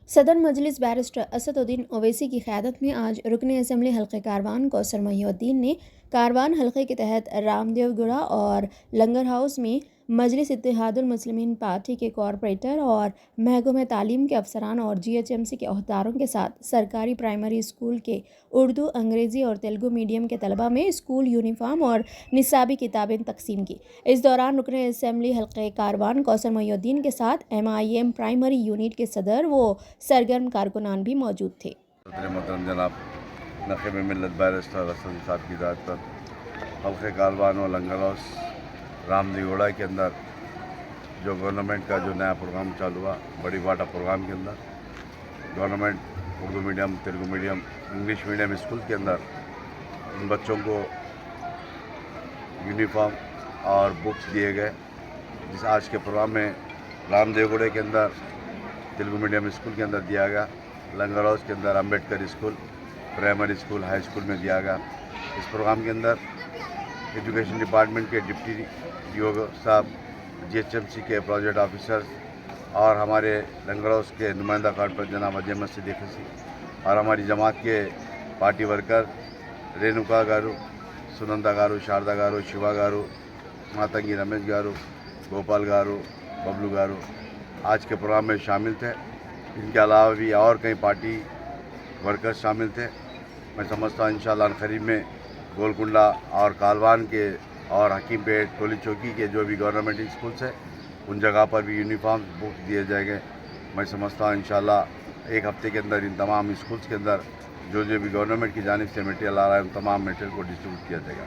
सदर मजलिस बैरिस्टर असदुद्दीन ओवैसी की क़यादत में आज रुकन असम्बली हल्क़े कारवान कौसर मोहिउद्दीन ने कारवान हल्क़े के तहत रामदेवगुड़ा और लंगर हाउस में मजलिस इत्तेहादुल मुस्लिमीन पार्टी के कॉरपोरेटर और महकमे तालीम के अफसरान और GHMC के अहदेदारों के साथ सरकारी प्राइमरी स्कूल के उर्दू, अंग्रेज़ी और तेलुगु मीडियम के तलबा में स्कूल यूनिफॉर्म और निसाबी किताबें तकसीम की। इस दौरान रुकन असम्बली हल्क़े कारवान कौसर मोहिउद्दीन के साथ MIM प्राइमरी यूनिट के सदर व सरगर्म कारकुनान भी मौजूद थे। जनाब नक़ीब मिल्लत बैरिस्टर असद साहब की हिदायत पर हल्क़े कारवान और लंगर हाउस रामदेवगुड़ा के अंदर जो गवर्नमेंट का जो नया प्रोग्राम चालू हुआ, बड़ी वाटा प्रोग्राम के अंदर government Urdu medium, Telugu medium, English medium school के अंदर इन बच्चों को यूनिफॉर्म और बुक्स दिए गए। जिस आज के प्रोग्राम में रामदेवगुड़े के अंदर तेलुगु मीडियम स्कूल के अंदर दिया गया, लंगर हाउस के अंदर Ambedkar school, primary school, high school में दिया गया। इस प्रोग्राम के अंदर एजुकेशन डिपार्टमेंट के डिप्टी DO साहब, GHMC के प्रोजेक्ट ऑफिसर्स और हमारे लंगर हाउस के नुमाइंदा कॉर्पोरेटर जनाब अजय मस्जिद और हमारी जमात के पार्टी वर्कर रेणुका गारू, सुनंदा गारू, शारदा गारू, शिवा गारू, मातंगी रमेश गारू, गोपाल गारू, बबलू गारू आज के प्रोग्राम में शामिल थे। इनके अलावा भी और कई पार्टी वर्कर्स शामिल थे। मैं समझता हूँ इंशाअल्लाह करीब में गोलकुंडा और कालवान के और हकीमपेट, टोली चौकी के जो भी गवर्नमेंट स्कूल्स है उन जगह पर भी यूनिफॉर्म बुक दिए जाएंगे। मैं समझता हूँ इंशाअल्लाह एक हफ़्ते के अंदर इन तमाम स्कूल्स के अंदर जो भी गवर्नमेंट की जानिब से मटेरियल आ रहा है उन तमाम मटेरियल को डिस्ट्रीब्यूट किया जाएगा।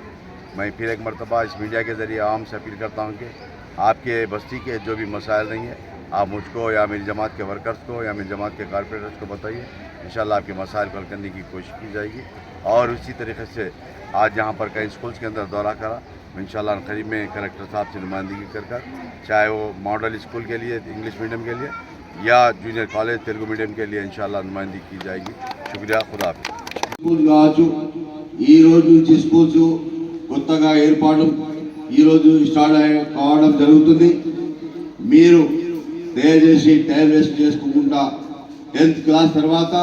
मैं फिर एक मरतबा इस मीडिया के ज़रिए आवाम से अपील करता हूँ कि आपके बस्ती के जो भी मसाइल नहीं है आप मुझको या मेरी जमात के वर्कर्स को या मेरी जमात के कारपोरेटर्स को बताइए। इंशाअल्लाह आपके मसाइल को हल करने की कोशिश की जाएगी। और उसी तरीके से आज यहाँ पर कई स्कूल्स के अंदर दौरा करा, इंशाअल्लाह करीब में कलेक्टर साहब से नुमाइंदगी कर चाहे वो मॉडल स्कूल के लिए इंग्लिश मीडियम के लिए या जूनियर कॉलेज तेलुगु मीडियम के लिए इंशाअल्लाह नुमाइंदगी की जाएगी। शुक्रिया, खुदा हाफिज़। స్కూల్ కావచ్చు ఈ రోజు నుంచి స్కూల్స్ కొత్తగా ఏర్పాటు ఈ రోజు స్టార్ట్ కావడం జరుగుతుంది। మీరు దయచేసి టైం వేస్ట్ చేసుకోకుండా 10th క్లాస్ తర్వాత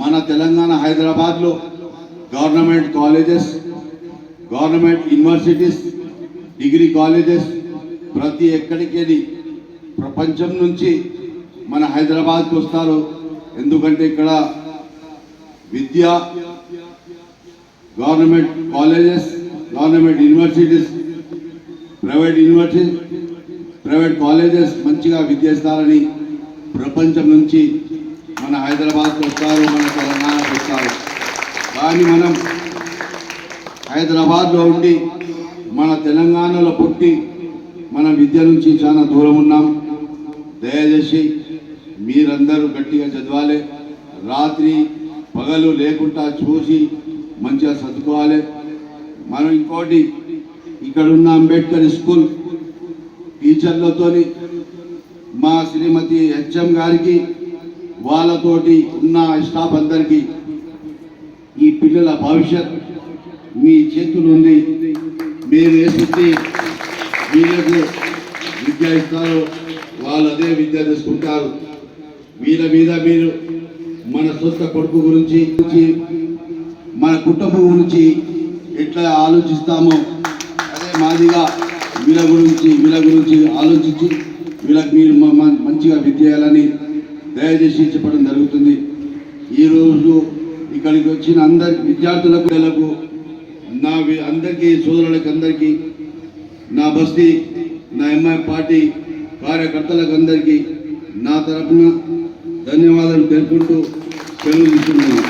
మన తెలంగాణ హైదరాబాద్లో government colleges, government universities, degree colleges ప్రతి ఎక్కడికి ప్రపంచం నుంచి మన హైదరాబాద్కి వస్తారు। ఎందుకంటే ఇక్కడ విద్య, government colleges, government universities, private colleges మంచిగా విద్య ఇస్తారని ప్రపంచం నుంచి మన హైదరాబాద్కి వస్తారు, మన తెలంగాణకు వస్తారు। కానీ మనం హైదరాబాద్లో ఉండి మన తెలంగాణలో పుట్టి మన విద్య నుంచి చాలా దూరం ఉన్నాం। దయచేసి మీరందరూ గట్టిగా చదవాలి, రాత్రి పగలు లేకుండా చూసి మంచిగా చదువుకోవాలి। మనం ఇంకోటి ఇక్కడ ఉన్న అంబేద్కర్ స్కూల్ టీచర్లతోని మా శ్రీమతి HM గారికి వాళ్ళతోటి ఉన్న స్టాఫ్ అందరికీ ఈ పిల్లల భవిష్యత్ మీ చేతులు ఉంది। మీరు ఏ శక్తి వీళ్ళకు విద్య ఇస్తారో వాళ్ళు అదే విద్య తీసుకుంటారు। వీళ్ళ మీద మీరు మన సొంత కొడుకు గురించి, మన కుటుంబం గురించి ఎట్లా ఆలోచిస్తామో అదే మాదిగా వీళ్ళ గురించి ఆలోచించి వీళ్ళకి మీరు మంచిగా విద్య ఇవ్వాలని దయచేసి చెప్పడం జరుగుతుంది। ఈరోజు ఇక్కడికి వచ్చిన అందరి విద్యార్థులకు నా అందరికీ సోదరులకు అందరికీ నా బస్తీ నా MI పార్టీ కార్యకర్తలకు అందరికీ నా తరఫున ధన్యవాదాలు తెలుపుకుంటూ సెలవు తీసుకుంటున్నాను।